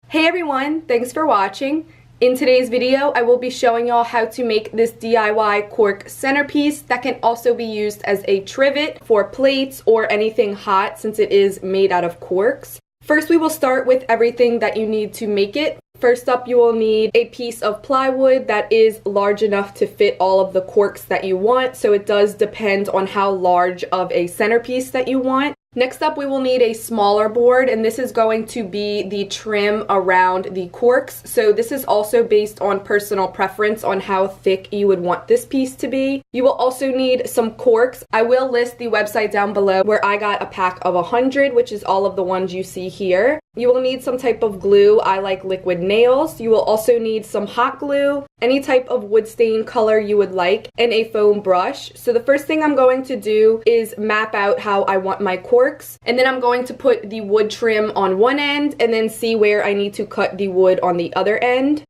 Hey everyone, thanks for watching. In today's video, I will be showing y'all how to make this DIY cork centerpiece that can also be used as a trivet for plates or anything hot since it is made out of corks. First, we will start with everything that you need to make it. First up, you will need a piece of plywood that is large enough to fit all of the corks that you want, so it does depend on how large of a centerpiece that you want. Next up, we will need a smaller board, and this is going to be the trim around the corks. So this is also based on personal preference on how thick you would want this piece to be. You will also need some corks. I will list the website down below where I got a pack of 100, which is all of the ones you see here. You will need some type of glue. I like liquid nails. You will also need some hot glue, any type of wood stain color you would like, and a foam brush. So the first thing I'm going to do is map out how I want my corks, and then I'm going to put the wood trim on one end and then see where I need to cut the wood on the other end.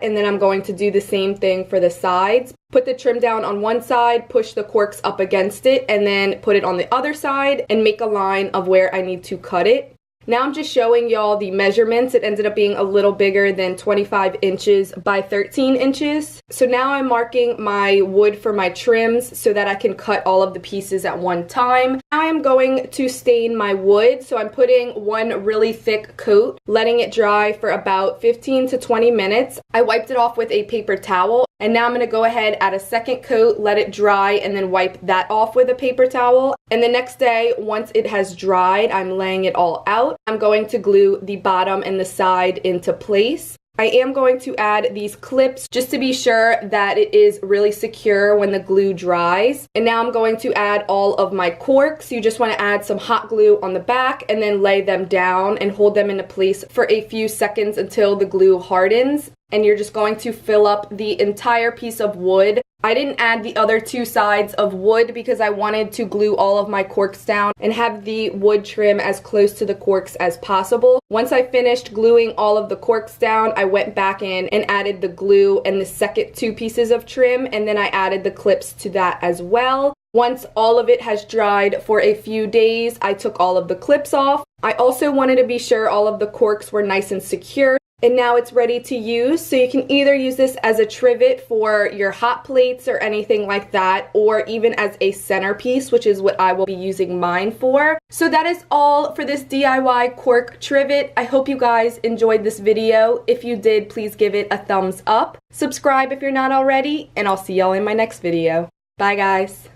And then I'm going to do the same thing for the sides. Put the trim down on one side, push the corks up against it, and then put it on the other side and make a line of where I need to cut it. Now I'm just showing y'all the measurements. It ended up being a little bigger than 25 inches by 13 inches. So now I'm marking my wood for my trims so that I can cut all of the pieces at one time. Now I'm going to stain my wood. So I'm putting one really thick coat, letting it dry for about 15 to 20 minutes. I wiped it off with a paper towel. And now I'm going to go ahead, add a second coat, let it dry, and then wipe that off with a paper towel. And the next day, once it has dried, I'm laying it all out. I'm going to glue the bottom and the side into place. I am going to add these clips just to be sure that it is really secure when the glue dries. And now I'm going to add all of my corks. You just want to add some hot glue on the back and then lay them down and hold them into place for a few seconds until the glue hardens. And you're just going to fill up the entire piece of wood. I didn't add the other two sides of wood because I wanted to glue all of my corks down and have the wood trim as close to the corks as possible. Once I finished gluing all of the corks down, I went back in and added the glue and the second two pieces of trim, and then I added the clips to that as well. Once all of it has dried for a few days, I took all of the clips off. I also wanted to be sure all of the corks were nice and secure. And now it's ready to use, so you can either use this as a trivet for your hot plates or anything like that, or even as a centerpiece, which is what I will be using mine for. So that is all for this DIY cork trivet. I hope you guys enjoyed this video. If you did, please give it a thumbs up. Subscribe if you're not already, and I'll see y'all in my next video. Bye guys.